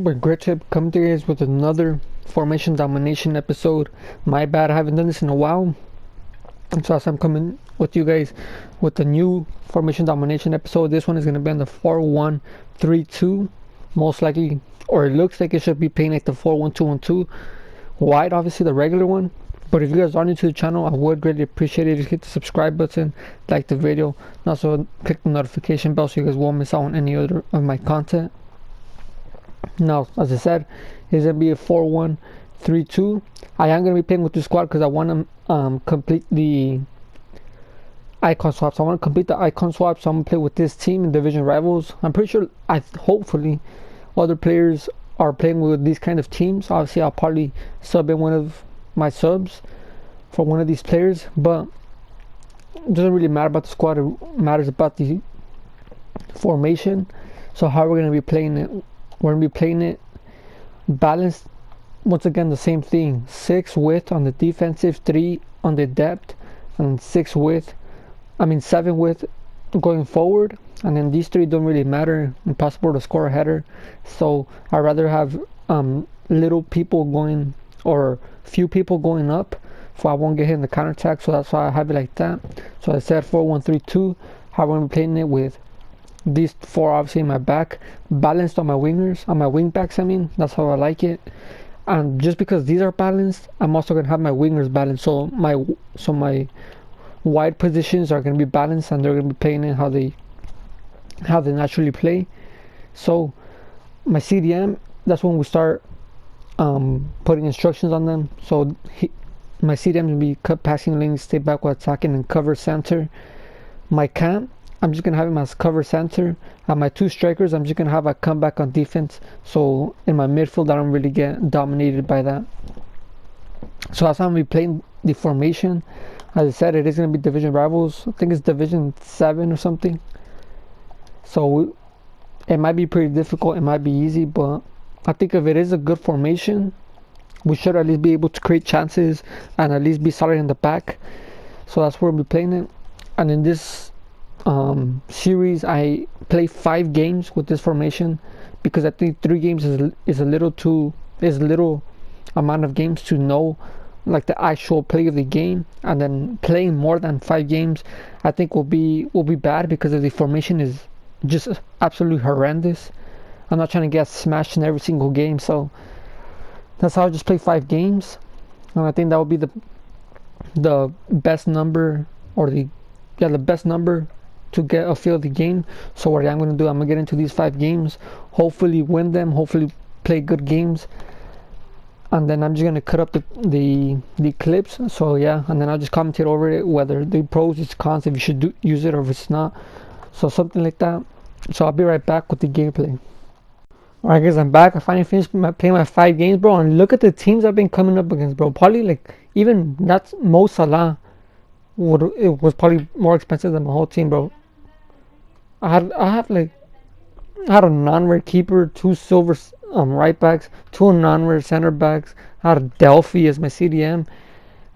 But great tip coming to you guys with another formation domination episode. My bad, I haven't done this in a while. And so as I'm coming with you guys with a new formation domination episode, this one is gonna be on the 4-1-3-2. Most likely, or it looks like it should be playing like the 4-1-2-1-2. Wide, obviously the regular one. But if you guys are new to the channel, I would greatly appreciate it. Just hit the subscribe button, like the video, and also click the notification bell so you guys won't miss out on any other of my content. Now, as I said, it's gonna be a 4-1-3-2. I am gonna be playing with the squad because I want to complete the icon swaps. I want to complete the icon swaps. So I'm gonna play with this team in division rivals. I'm pretty sure, hopefully, other players are playing with these kind of teams. Obviously, I'll probably sub in one of my subs for one of these players, but it doesn't really matter about the squad. It matters about the formation. So how we're gonna be playing it. We're going to be playing it balanced. Once again, the same thing. 6 width on the defensive, 3 on the depth, and 7 width going forward. And then these 3 don't really matter. Impossible to score a header. So I'd rather have little people going, or few people going up, so I won't get hit in the counter attack. So that's why I have it like that. So I said 4-1-3-2. How we're going to be playing it with these 4 obviously in my back, balanced on my wingers, on my wing backs. I mean, that's how I like it. And just because these are balanced, I'm also gonna have my wingers balanced. So my wide positions are gonna be balanced, and they're gonna be playing it how they naturally play. So my CDM, that's when we start putting instructions on them. So my CDM will be cut passing lanes, stay back while attacking, and cover center. My cam, I'm just gonna have him as cover center. And my 2 strikers, I'm just gonna have a comeback on defense. So in my midfield, I don't really get dominated by that. So that's how I'm gonna be playing the formation. As I said, it is gonna be division rivals. I think it's division 7 or something. So it might be pretty difficult. It might be easy, but I think if it is a good formation, we should at least be able to create chances and at least be solid in the back. So that's where we'll be playing it. And in this series, I play 5 games with this formation because I think 3 games is a little amount of games to know like the actual play of the game. And then playing more than 5 games, I think will be bad because the formation is just absolutely horrendous. I'm not trying to get smashed in every single game, so that's how I just play 5 games, and I think that would be the best number, or the best number to get a feel of the game. So what I'm going to do, I'm going to get into these 5 games, hopefully win them, hopefully play good games, and then I'm just going to cut up the clips. So yeah, and then I'll just commentate over it, whether the pros, it's cons, if you should use it or if it's not. So something like that. So I'll be right back with the gameplay. Alright guys, I'm back. I finally finished playing my 5 games, bro, and look at the teams I've been coming up against, bro. Probably like even not Mo Salah it was probably more expensive than my whole team, bro. I had a non-rare keeper, 2 silver right backs, 2 non-rare center backs. I had a Delphi as my CDM.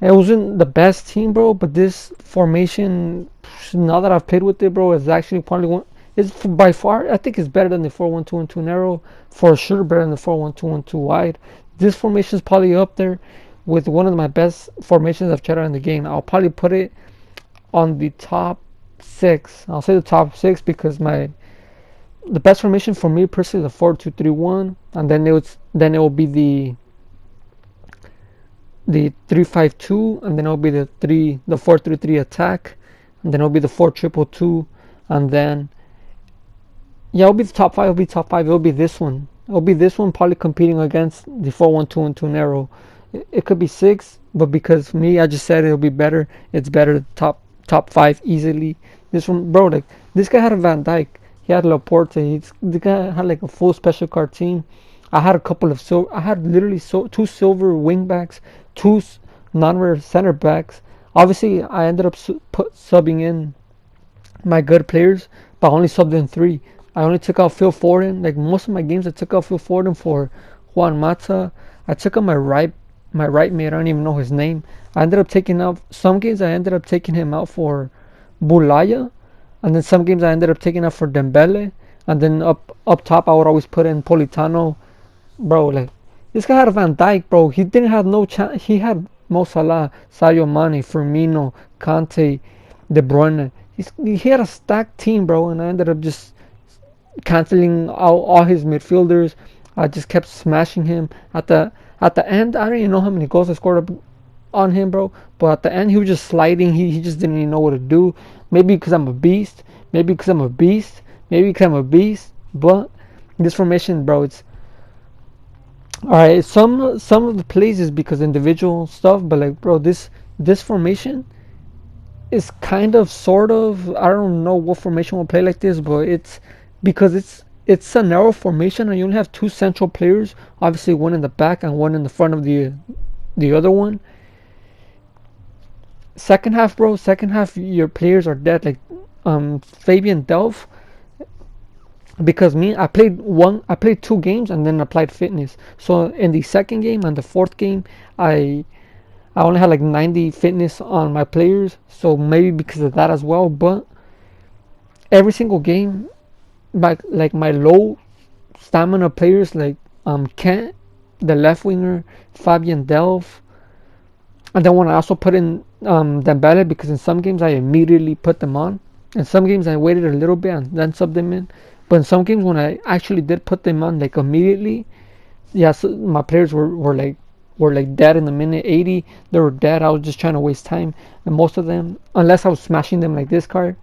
It wasn't the best team, bro, but this formation, now that I've played with it, bro, is actually probably one. It's by far, I think it's better than the 4-1-2-1-2 narrow. For sure, better than the 4-1-2-1-2 wide. This formation is probably up there with one of my best formations I've tried out in the game. I'll probably put it on the top 6. I'll say the top 6 because the best formation for me personally is the 4-2-3-1, and then it will be the 3-5-2, and then it will be the 4-3-3 attack, and then it will be the 4-2-2, and then yeah, it'll be the top 5. It'll be top 5. It'll be this one. It'll be this one probably competing against the 4-1-2-1-2 narrow. It could be 6, but because me, I just said it'll be better. It's better. Top 5 easily. This one, bro, like this guy had a Van Dijk. He had Laporte. The guy had like a full special card team. I had a couple of I had literally 2 silver wing backs, 2 non-rare center backs. Obviously, I ended up subbing in my good players, but I only subbed in 3. I only took out Phil Foden. Like most of my games, I took out Phil Foden for Juan Mata. I took out my right mate. I don't even know his name. I ended up taking out some games. I ended up taking him out for Bulaya, and then some games I ended up taking out for Dembele. And then up top, I would always put in Politano, bro. Like this guy had a Van Dijk, bro. He didn't have no chance. He had Mo Salah, Sadio Mane, Firmino, Kante, De Bruyne. He had a stacked team, bro, and I ended up just canceling out all his midfielders. I just kept smashing him at the end. I don't even know how many goals I scored up on him, bro. But at the end, he was just sliding. He just didn't even know what to do. Maybe because I'm a beast. Maybe because I'm a beast. Maybe because I'm a beast. But this formation, bro, it's all right. Some of the plays is because individual stuff, but like, bro, this formation is kind of sort of, I don't know what formation will play like this, but it's because it's a narrow formation and you only have two central players, obviously one in the back and one in the front of the other one. Second half, bro, second half your players are dead, like Fabian Delph, because I played 2 games and then applied fitness. So in the second game and the fourth game, I only had like 90 fitness on my players, so maybe because of that as well. But every single game, like my low stamina players, like Kent, the left winger, Fabian Delph, and then when I also put in Dembele, because in some games I immediately put them on. In some games I waited a little bit and then subbed them in. But in some games when I actually did put them on like immediately, yeah, so my players were like dead in the minute 80. They were dead. I was just trying to waste time, and most of them, unless I was smashing them like this guy,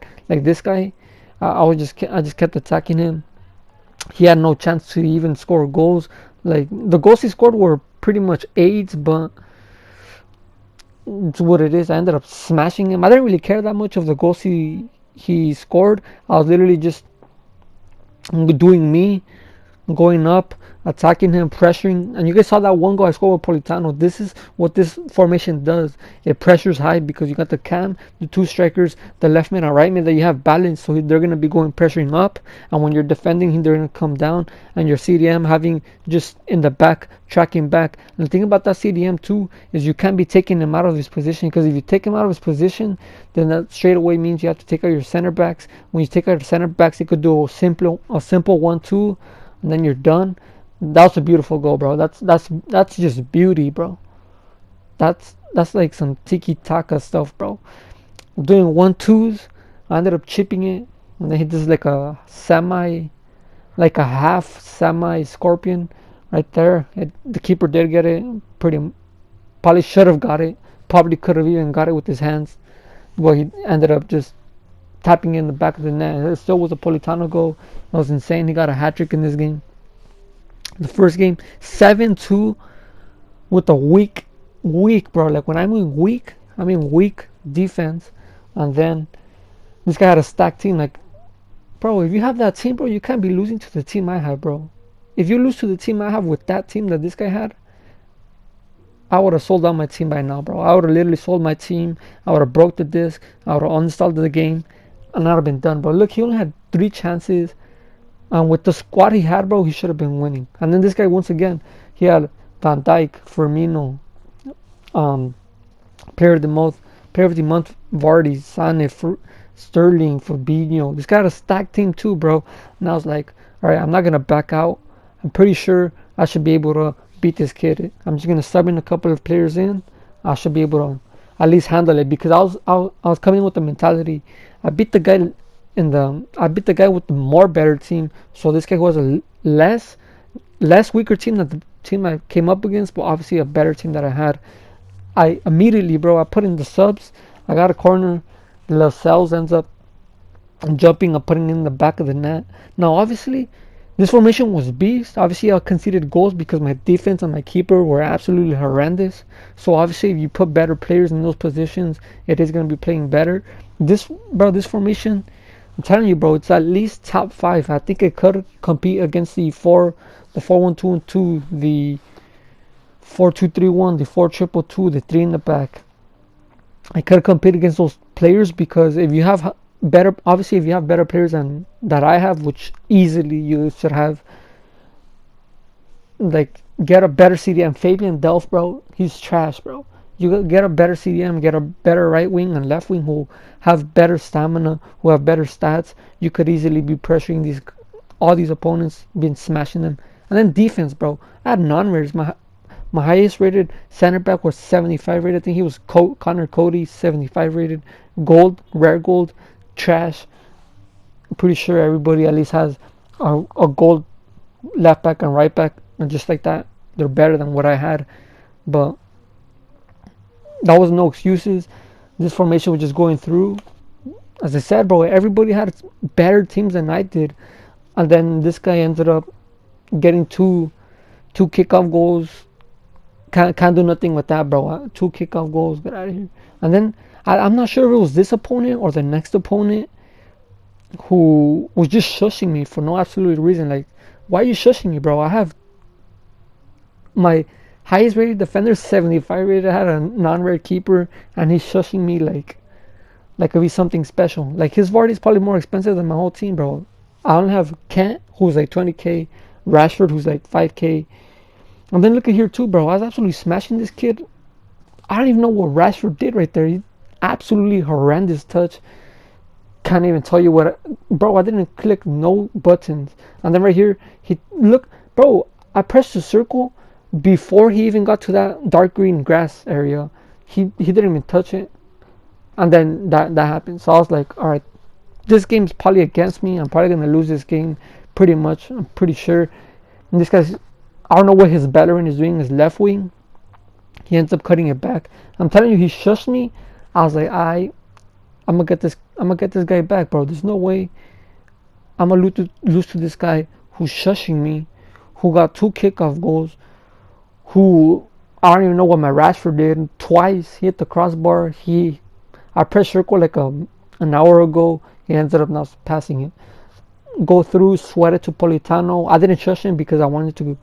I just kept attacking him. He had no chance to even score goals. Like the goals he scored were pretty much aids, but it's what it is. I ended up smashing him. I didn't really care that much of the goals he scored. I was literally just doing me, going up, attacking him, pressuring. And you guys saw that one goal I scored with Politano. This is what this formation does. It pressures high because you got the cam, the two strikers, the left mid and right mid that you have balance. So they're going to be going pressuring up. And when you're defending, they're going to come down. And your CDM having just in the back, tracking back. And the thing about that CDM too is you can't be taking him out of his position. Because if you take him out of his position, then that straight away means you have to take out your center backs. When you take out your center backs, you could do a simple 1-2. And then you're done. That was a beautiful goal, bro. That's just beauty, bro. That's like some tiki taka stuff, bro. Doing 1-2s, I ended up chipping it, and then he does like a half semi scorpion right there. The keeper did get it. Probably should have got it. Probably could have even got it with his hands. But he ended up just tapping in the back of the net. It still was a Politano goal. That was insane. He got a hat trick in this game. The first game, 7-2 with a weak, bro. Like when I mean weak defense. And then this guy had a stacked team. Like, bro, if you have that team, bro, you can't be losing to the team I have, bro. If you lose to the team I have with that team that this guy had, I would have sold out my team by now, bro. I would have literally sold my team. I would have broke the disc. I would have uninstalled the game. And I would have been done, bro. Look, he only had 3 chances. And with the squad he had, bro, he should have been winning. And then this guy, once again, he had Van Dijk, Firmino, player of the month, Vardy, Sane, Sterling, Fabinho. This guy had a stacked team too, bro. And I was like, all right, I'm not gonna back out. I'm pretty sure I should be able to beat this kid. I'm just gonna sub in a couple of players in. I should be able to at least handle it, because I was coming with the mentality. I beat the guy with the more better team. So this guy who was a less weaker team than the team I came up against, but obviously a better team that I had. I immediately, bro, I put in the subs. I got a corner. Lascelles ends up jumping and putting in the back of the net. Now, obviously, this formation was beast. Obviously, I conceded goals because my defense and my keeper were absolutely horrendous. So obviously, if you put better players in those positions, it is going to be playing better. This formation, I'm telling you, bro, it's at least top 5. I think it could compete against the 4-1-2-2, the 4-2-3-1, the 4-2-2-2, the 3 in the back. I could compete against those players, because if you have better players than that I have, which easily you should have, like, get a better CDM. Fabian Delph, bro, he's trash, bro. You get a better CDM, get a better right wing and left wing who have better stamina, who have better stats. You could easily be pressuring all these opponents, been smashing them And then defense, bro. I had non-rated. My highest rated center back was 75 rated. I think he was Connor Cody, 75 rated. Gold, rare gold, trash. I'm pretty sure everybody at least has a gold left back and right back, and just like that, they're better than what I had. But that was no excuses. This formation was just going through. As I said, bro, everybody had better teams than I did, and then this guy ended up getting two kickoff goals. Can't do nothing with that, bro. Two kickoff goals, get out of here. And then I'm not sure if it was this opponent or the next opponent who was just shushing me for no absolute reason. Like, why are you shushing me, bro? I have my highest rated defender, 75 rated. I had a non-rare keeper, and he's shushing me like it'd be something special. Like, his Vardy is probably more expensive than my whole team, bro. I don't have Kent, who's like 20k, Rashford, who's like 5k. And then look at here too, bro. I was absolutely smashing this kid. I don't even know what Rashford did right there. He absolutely horrendous touch. Can't even tell you what, bro. I didn't click no buttons. And then right here, bro. I pressed the circle before he even got to that dark green grass area. He didn't even touch it. And then that happened. So I was like, all right, this game's probably against me. I'm probably gonna lose this game, pretty much. I'm pretty sure. And this guy's, I don't know what his Bellerin is doing. His left wing, he ends up cutting it back. I'm telling you, he shushed me. I was like, I'm gonna get this guy back, bro. There's no way I'm gonna lose to this guy who's shushing me, who got two kickoff goals, who I don't even know what my Rashford did. Twice he hit the crossbar. I pressed circle like an hour ago. He ended up now passing it. Go through, sweat it to Politano. I didn't shush him because I wanted to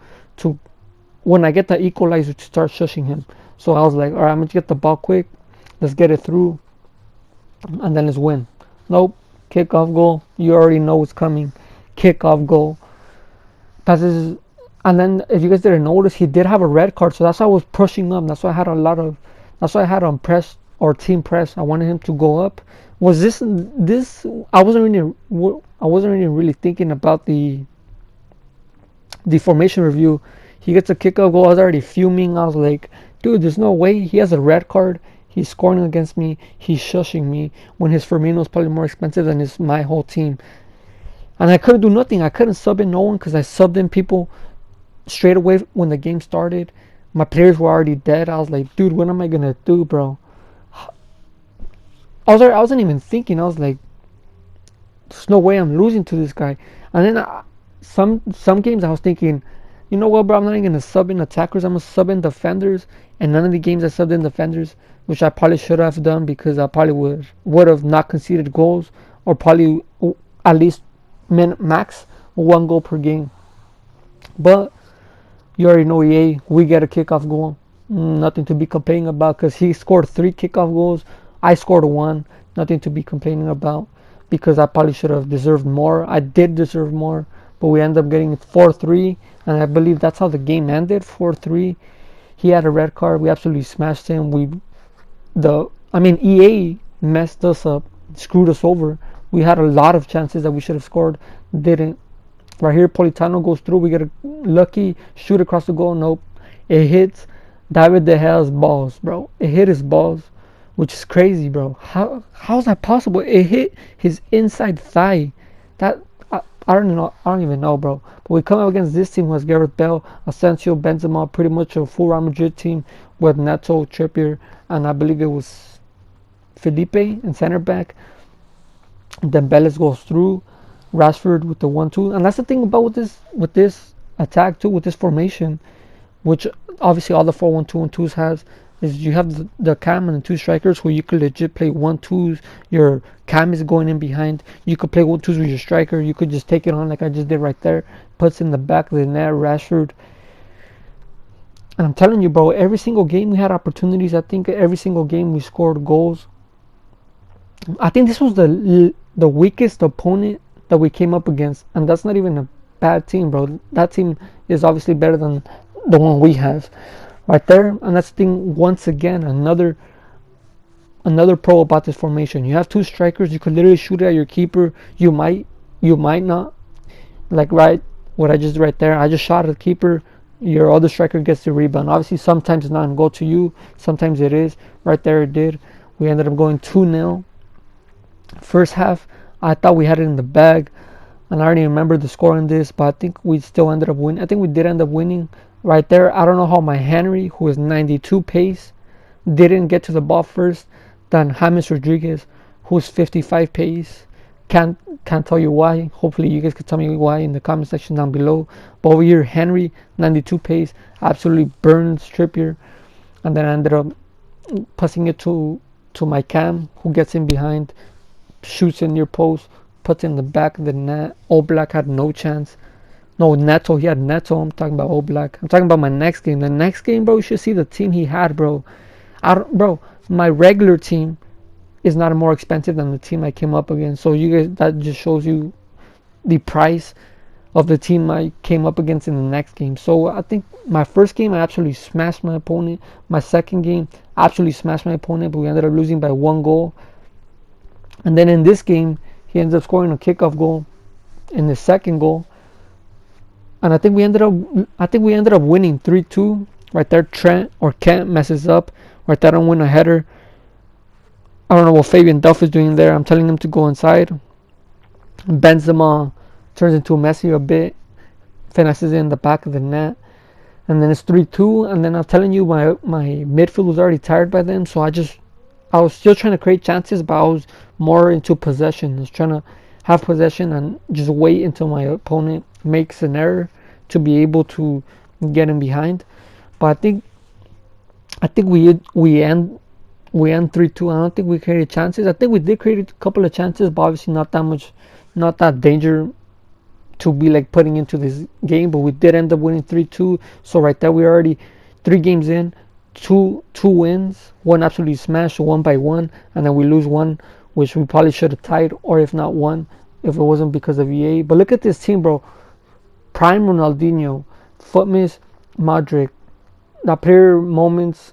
when I get the equalizer, to start shushing him. So I was like, all right, I'm gonna get the ball quick. Let's get it through, and then let's win. Nope, kickoff goal. You already know what's coming. Kickoff goal. Passes, and then if you guys didn't notice, he did have a red card. So that's why I was pushing up. That's why I had on press or team press. I wanted him to go up. Was this? I wasn't really thinking about the formation review. He gets a kickoff goal. I was already fuming. I was like, dude, there's no way. He has a red card. He's scoring against me. He's shushing me when his Firmino is probably more expensive than my whole team. And I couldn't do nothing. I couldn't sub in no one because I subbed in people straight away when the game started. My players were already dead. I was like, dude, what am I gonna do, bro? I wasn't even thinking. I was like, there's no way I'm losing to this guy. And then some games I was thinking, you know what, bro, I'm not even gonna sub in attackers. I'm gonna sub in defenders. And none of the games I subbed in defenders, which I probably should have done because I probably would have not conceded goals, or probably at least max 1 goal per game. But you already know EA, we get a kickoff goal. Nothing to be complaining about because he scored 3 kickoff goals. I scored 1. Nothing to be complaining about because I probably should have deserved more. I did deserve more, but we ended up getting 4-3, and I believe that's how the game ended, 4-3. He had a red card. We absolutely smashed him. EA messed us up, screwed us over. We had a lot of chances that we should have scored, didn't. Right here, Politano goes through. We get a lucky shoot across the goal. Nope. It hits David De Gea's balls, bro. It hit his balls, which is crazy, bro. How is that possible? It hit his inside thigh. That I don't know. I don't even know, bro. But we come up against this team who has Gareth Bale, Asensio, Benzema, pretty much a full Real Madrid team with Neto, Trippier, and I believe it was Felipe in center back. Then Bellis goes through. Rashford with the 1-2, and that's the thing about with this attack too, with this formation, which obviously all the 4-1-2-1-2s has, is you have the cam and the 2 strikers where you could legit play 1-2s. Your cam is going in behind. You could play 1-2s with your striker. You could just take it on like I just did right there. Puts in the back of the net, Rashford. And I'm telling you, bro, every single game we had opportunities. I think every single game we scored goals. I think this was the weakest opponent that we came up against, and that's not even a bad team, bro. That team is obviously better than the one we have right there. And that's the thing, once again, another pro about this formation. You have 2 strikers. You could literally shoot it at your keeper. You might not, like, right, what I just did right there. I just shot at the keeper. Your other striker gets the rebound. Obviously, sometimes it's not going to go to you. Sometimes it is. Right there it did. We ended up going 2-0. First half, I thought we had it in the bag. And I already remember the score in this, but I think we still ended up winning. I think we did end up winning right there. I don't know how my Henry, who is 92 pace, didn't get to the ball first than James Rodriguez, who's 55 pace. Can't tell you why. Hopefully you guys can tell me why in the comment section down below. But over here, Henry, 92 pace, absolutely burns Trippier. And then I ended up passing it to my Cam, who gets in behind, shoots in near post, puts in the back of the net. Oblak had no chance. No, Neto, he had Neto. I'm talking about Oblak. I'm talking about my next game. The next game, bro, you should see the team he had, bro. Bro, my regular team is not more expensive than the team I came up against. So you guys, that just shows you the price of the team I came up against in the next game. So I think my first game I absolutely smashed my opponent. My second game I absolutely smashed my opponent, but we ended up losing by 1 goal. And then in this game, he ends up scoring a kickoff goal in the second goal. And I think we ended up winning 3-2. Right there, Trent or Kent messes up. Right there, I don't win a header. I don't know what Fabian Duff is doing there. I'm telling him to go inside. Benzema turns into a Messi a bit. Finesses in the back of the net. And then it's 3-2. And then I'm telling you, my midfield was already tired by then. So I was still trying to create chances, but I was more into possession. I was trying to have possession and just wait until my opponent makes an error to be able to get in behind. But I think we end 3-2. I don't think we created chances. I think we did create a couple of chances, but obviously not that danger to be like putting into this game. But we did end up winning 3-2. So right there, we're already 3 games in, two wins, one absolutely smashed, 1-1, and then we lose one, which we probably should have tied, or if not won, if it wasn't because of EA. But look at this team, bro. Prime Ronaldinho, Footmiss, Modric, the player moments,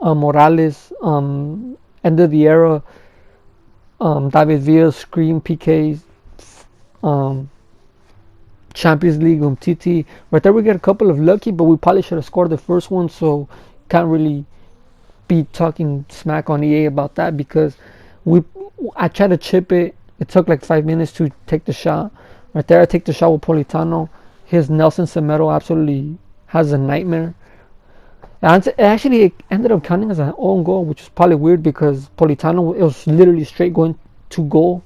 Morales, end of the era, David Villa, Scream, PKs, Champions League, Umtiti. Right there we get a couple of lucky, but we probably should have scored the first one, so can't really be talking smack on EA about that, because I tried to chip it. It took like 5 minutes to take the shot. Right there I take the shot with Politano. His Nelson Semedo absolutely has a nightmare. And it actually ended up counting as an own goal, which is probably weird because Politano, it was literally straight going to goal.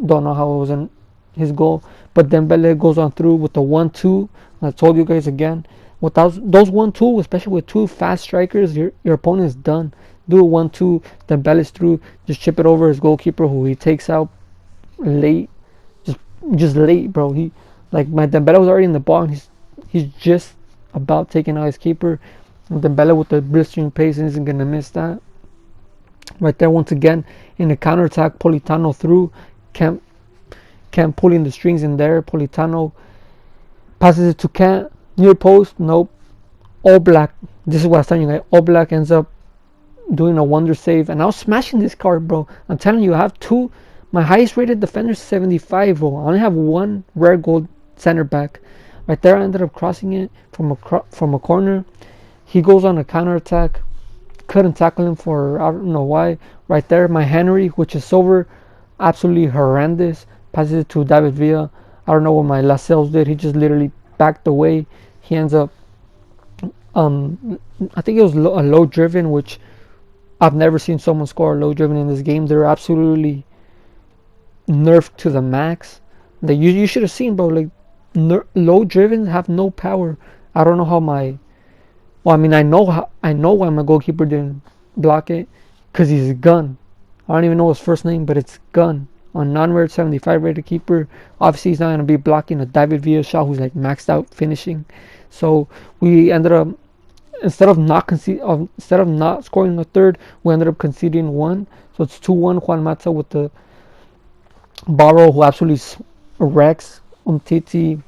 Don't know how it wasn't his goal. But Dembele goes on through with the 1-2. I told you guys again, without those 1-2, especially with 2 fast strikers, your opponent is done. Do a 1-2, Dembele's through, just chip it over his goalkeeper, who he takes out late. Just late, bro. My Dembele was already in the ball, and he's just about taking out his keeper. And Dembele with the blistering pace isn't gonna miss that. Right there, once again in the counter attack, Politano through, can't pulling the strings in there. Politano passes it to Kent, near post, nope. Oblak, this is what I was telling you guys. Oblak ends up doing a wonder save, and I was smashing this card, bro. I'm telling you, I have 2. My highest rated defender is 75, bro. I only have 1 rare gold center back. Right there, I ended up crossing it from a corner. He goes on a counter attack. Couldn't tackle him for I don't know why. Right there, my Henry, which is silver, absolutely horrendous. Passes it to David Villa. I don't know what my Lascelles did. He just literally backed away. He ends up, I think it was a low driven, which I've never seen someone score a low driven in this game. They're absolutely nerfed to the max. That you should have seen, bro. Like low driven have no power. I don't know how my. Well, I mean, I know why my goalkeeper didn't block it, because he's a gun. I don't even know his first name, but it's Gun. On non-rare 75 rated keeper, obviously he's not going to be blocking a David Villa shot who's like maxed out finishing. So we ended up, instead of not scoring a third, we ended up conceding 1. So it's 2-1. Juan Mata with the Barrow, who absolutely wrecks. Umtiti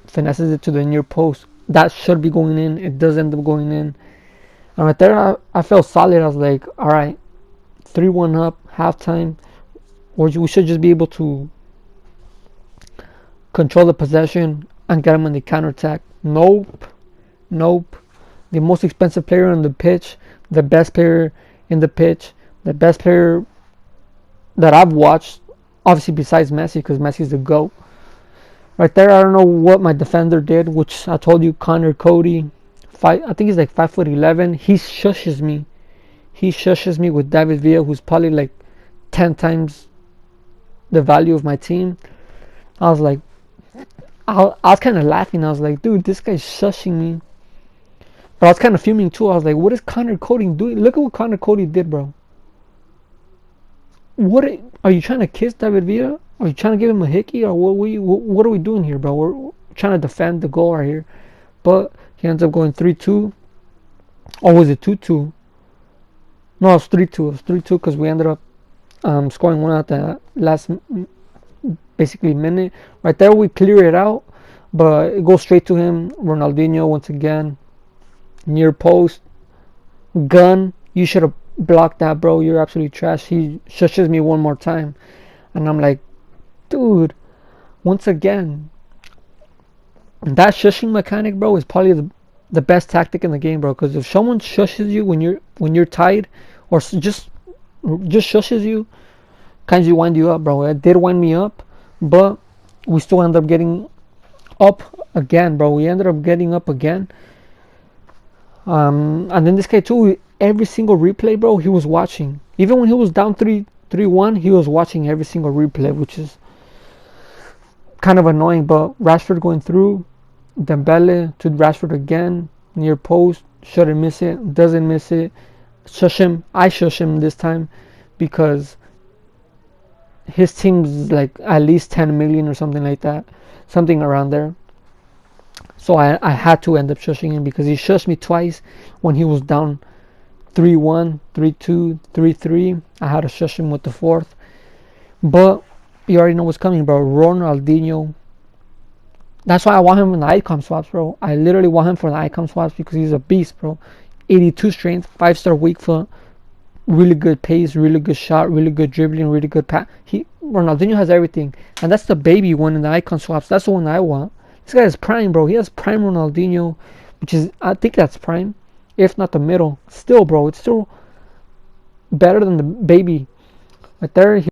finesses it to the near post. That should be going in. It does end up going in. And right there, I felt solid. I was like, all right, 3-1 up, halftime. Or we should just be able to control the possession, and get them in the counterattack. Nope. Nope. The most expensive player on the pitch, the best player in the pitch, the best player that I've watched, obviously besides Messi, because Messi's the GOAT. Right there, I don't know what my defender did, which I told you, Connor Cody. I think he's like 5'11". He shushes me. He shushes me with David Villa, who's probably like 10 times the value of my team. I was like, I was kind of laughing. I was like, dude, this guy's shushing me. But I was kind of fuming too. I was like, what is Connor Cody doing? Look at what Connor Cody did, bro. What are you trying to kiss David Villa? Are you trying to give him a hickey? Or what are we doing here, bro? We're trying to defend the goal right here. But he ends up going 3-2. Or was it 2-2? No, it was 3-2. It was 3-2 because we ended up scoring one at the last basically minute. Right there, we clear it out. But it goes straight to him. Ronaldinho once again. Near post. Gun. You should have blocked that, bro. You're absolutely trash. He shushes me one more time. And I'm like, dude, once again, that shushing mechanic, bro, is probably the best tactic in the game, bro. Because if someone shushes you when you're tied, or just shushes you, kind of wind you up, bro. It did wind me up, but we still end up getting up again, bro. We ended up getting up again. And then this guy too, every single replay, bro, he was watching. Even when he was down 3-1, he was watching every single replay, which is kind of annoying. But Rashford going through, Dembele to Rashford again, near post, shouldn't miss it, doesn't miss it. Shush him. I shush him this time because his team's like at least 10 million or something like that, something around there. So I had to end up shushing him because he shushed me twice when he was down 3-1, 3-2, 3-3. I had to shush him with the fourth. But you already know what's coming, bro. Ronaldinho. That's why I want him in the icon swaps, bro. I literally want him for the icon swaps because he's a beast, bro. 82 strength, 5-star weak foot, really good pace, really good shot, really good dribbling, really good pass. Ronaldinho has everything. And that's the baby one in the icon swaps. That's the one I want. This guy is prime, bro. He has prime Ronaldinho, which is, I think that's prime, if not the middle. Still, bro, it's still better than the baby. Right there,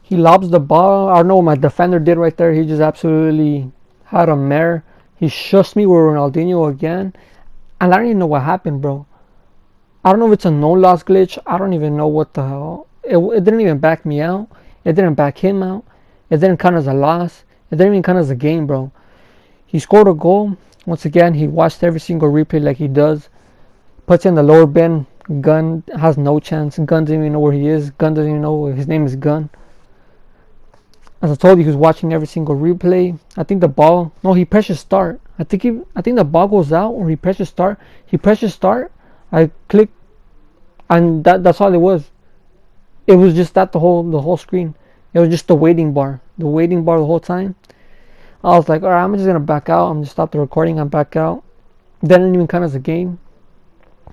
he lobs the ball. I don't know what my defender did right there. He just absolutely had a mare. He shushed me with Ronaldinho again. And I don't even know what happened, bro. I don't know if it's a no-loss glitch. I don't even know what the hell. It didn't even back me out. It didn't back him out. It didn't count as a loss. It didn't even count as a game, bro. He scored a goal. Once again, he watched every single replay like he does. Puts in the lower bin. Gun has no chance. Gun doesn't even know where he is. Gun doesn't even know his name is Gun. As I told you, he was watching every single replay. I think the ball. No, he presses start. I think the ball goes out or he presses start. He presses start. I click, and that's all it was. It was just that the whole screen. It was just the waiting bar. The waiting bar the whole time. I was like, alright, I'm just gonna back out. I'm just stop the recording and back out. That didn't even count as a game.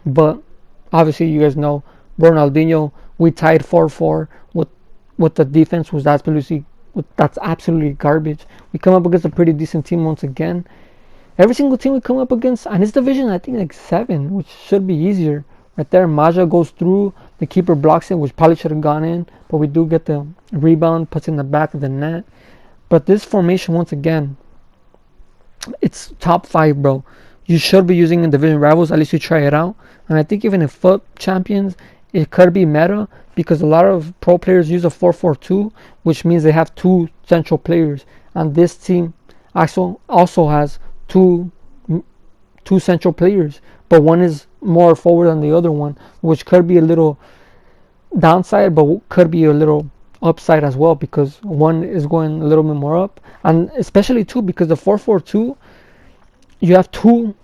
But obviously, you guys know Ronaldinho. We tied 4-4 with the defense was that's absolutely garbage. We come up against a pretty decent team once again. Every single team we come up against, and his division, I think like 7, which should be easier. Right there, Maja goes through. The keeper blocks it, which probably should have gone in, but we do get the rebound, puts in the back of the net. But this formation, once again, it's top 5, bro. You should be using in division rivals. At least you try it out. And I think even in FUT champions, it could be meta because a lot of pro players use a 4-4-2, which means they have 2 central players. And this team also has two central players, but one is more forward than the other one, which could be a little downside, but could be a little upside as well because one is going a little bit more up, and especially too because the 4-4-2, you have 2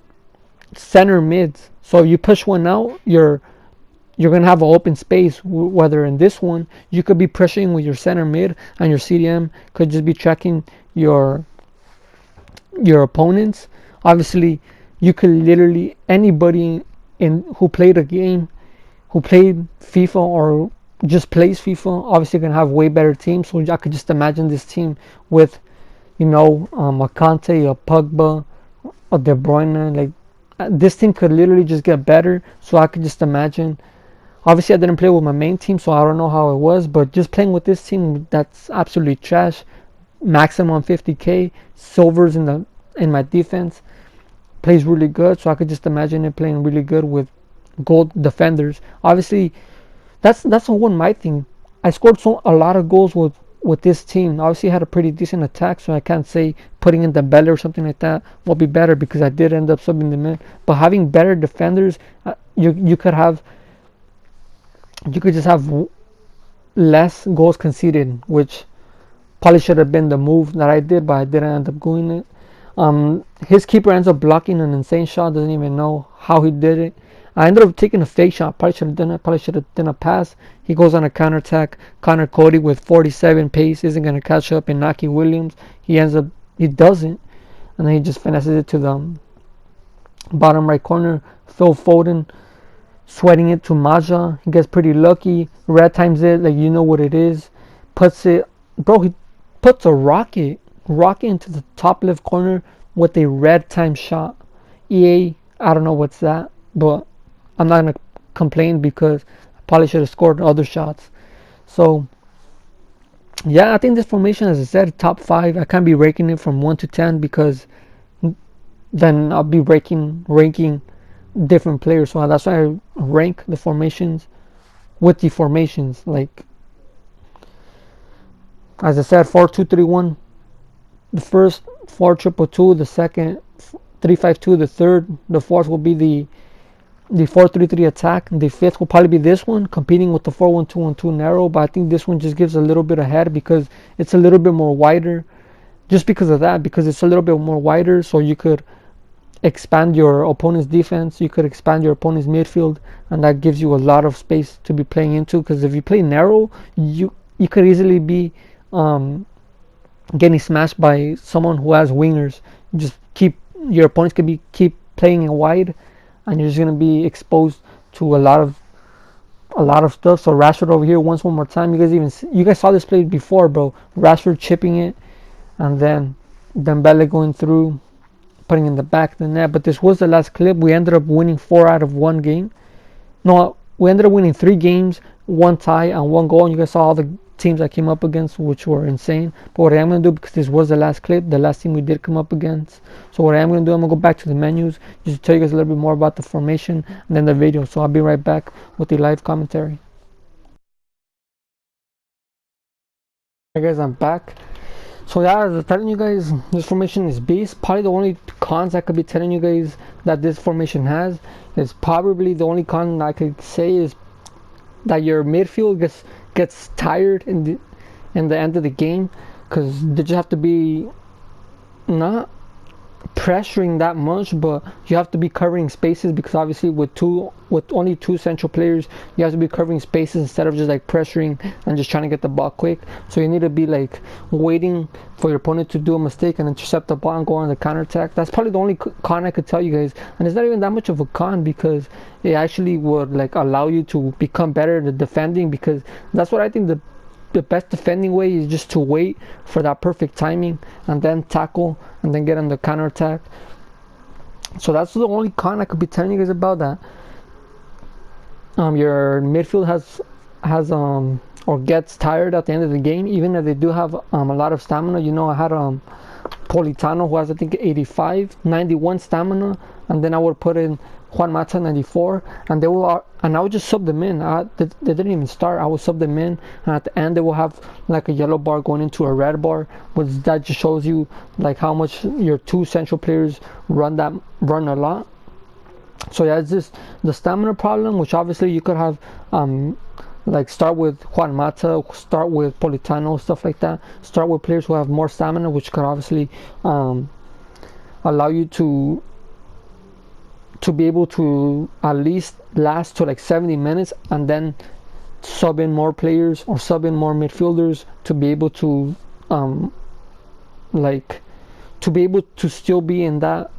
center mids. So if you push one out, you're gonna have an open space. Whether in this one, you could be pressuring with your center mid, and your CDM could just be tracking your opponents. Obviously, you could literally anybody who played a game, who played FIFA or just plays FIFA, obviously gonna have way better teams. So I could just imagine this team with, you know, a Kante, a Pogba, a De Bruyne. Like this team could literally just get better. So I could just imagine. Obviously, I didn't play with my main team, so I don't know how it was. But just playing with this team, that's absolutely trash. Maximum 50k. Silver's in my defense. Plays really good, so I could just imagine it playing really good with gold defenders. Obviously, that's one my thing. I scored a lot of goals with this team. Obviously, I had a pretty decent attack, so I can't say putting in the belly or something like that will be better because I did end up subbing them in. But having better defenders, you could just have less goals conceded, which probably should have been the move that I did, but I didn't end up doing it. His keeper ends up blocking an insane shot. Doesn't even know how he did it. I ended up taking a fake shot. Probably should have done it. Probably should have done a pass. He goes on a counterattack. Connor Cody with 47 pace isn't going to catch up. And Naki Williams, he doesn't. And then he just finesses it to the bottom right corner. Phil Foden sweating it to Maja. He gets pretty lucky. Red times it, like you know what it is. Puts it, bro. He puts a rocket into the top left corner with a red time shot. EA, I don't know what's that, but I'm not gonna complain because I probably should have scored other shots. So yeah, I think this formation, as I said, top 5. I can't be ranking it from 1 to 10 because then I'll be ranking different players. So that's why I rank the formations with the formations. Like as I said, 4-2-3-1. The first 4-2-2-2, the second 3-5-2, the third, the fourth will be the 4-3-3 attack. The fifth will probably be this one, competing with the 4-1-2-1-2 narrow. But I think this one just gives a little bit ahead because it's a little bit more wider. Just because of that, because it's a little bit more wider, so you could expand your opponent's defense, you could expand your opponent's midfield, and that gives you a lot of space to be playing into. Because if you play narrow, you could easily be getting smashed by someone who has wingers. Your opponents could keep playing in wide, and you're just gonna be exposed to a lot of stuff. So Rashford over here once one more time. You guys saw this play before, bro. Rashford chipping it, and then Dembele going through, putting in the back of the net. But this was the last clip. We ended up winning 4 out of 1 game. No, we ended up winning 3 games, 1 tie, and 1 goal. And you guys saw all the teams I came up against, which were insane. But what I am going to do, because this was the last clip, the last team we did come up against, so what I am going to do, I'm going to go back to the menus just to tell you guys a little bit more about the formation and then the video. So I'll be right back with the live commentary. Hey guys, I'm back. So yeah, as I was telling you guys, this formation is beast. Probably the only cons I could be telling you guys that this formation has is probably the only con I could say is that your midfield gets tired in the end of the game, because they just have to be not pressuring that much, but you have to be covering spaces, because obviously with only 2 central players, you have to be covering spaces instead of just like pressuring and just trying to get the ball quick. So you need to be like waiting for your opponent to do a mistake and intercept the ball and go on the counter attack. That's probably the only con I could tell you guys, and it's not even that much of a con because it actually would like allow you to become better at defending, because that's what I think the best defending way is just to wait for that perfect timing and then tackle and then get on the counter attack. So that's the only con I could be telling you guys about that. Your midfield has or gets tired at the end of the game, even if they do have a lot of stamina. You know, I had Politano, who has I think 91 stamina, and then I would put in Juan Mata 94, and I would just sub them in. They didn't even start. I would sub them in, and at the end they will have like a yellow bar going into a red bar, which that just shows you like how much your 2 central players run a lot. So yeah, it's just the stamina problem, which obviously you could have like start with Juan Mata, start with Politano, stuff like that. Start with players who have more stamina, which could obviously allow you to be able to at least last to like 70 minutes, and then sub in more players or sub in more midfielders to be able to still be in that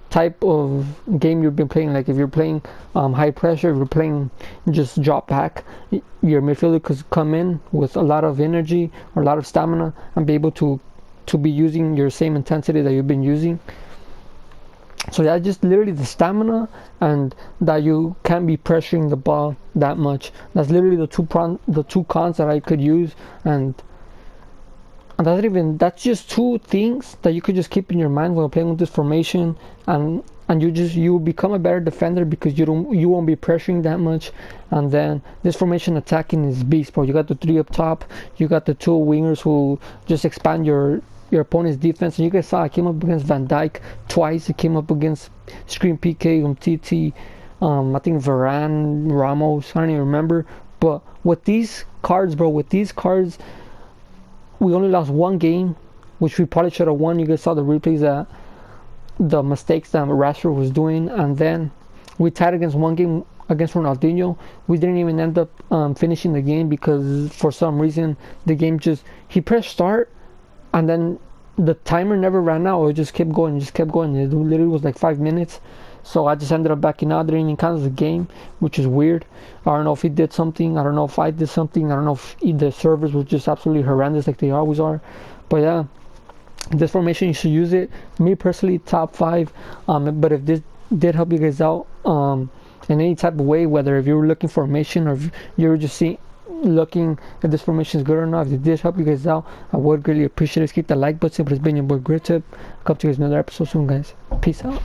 type of game you've been playing. Like if you're playing high pressure, if you're playing just drop back, your midfielder could come in with a lot of energy or a lot of stamina and be able to to be using your same intensity that you've been using. So yeah, just literally the stamina and that you can't be pressuring the ball that much. That's literally the two cons that I could use, and that's just two things that you could just keep in your mind while playing with this formation, and you become a better defender because you won't be pressuring that much. And then this formation attacking is beast, bro. You got the three up top, you got the two wingers who just expand your opponent's defense. And you guys saw I came up against Van Dijk twice. I came up against Screen PK, TT, I think Varane, Ramos, I don't even remember. But with these cards, bro, we only lost one game, which we probably should have won. You guys saw the replays, that the mistakes that Rashford was doing, and then we tied against one game against Ronaldinho. We didn't even end up finishing the game because for some reason the game he pressed start, and then the timer never ran out. It just kept going. It literally was like 5 minutes. So I just ended up backing out. Didn't even count as a game, which is weird. I don't know if he did something. I don't know if I did something. I don't know if the servers were just absolutely horrendous like they always are. But yeah, this formation, you should use it. Me personally, top 5. But if this did help you guys out in any type of way, whether if you were looking for formation or if you were just looking if this formation is good or not, if it did help you guys out, I would greatly appreciate it. Keep the like button. But it's been your boy Grit Tip. Come to you guys another episode soon, guys. Peace out.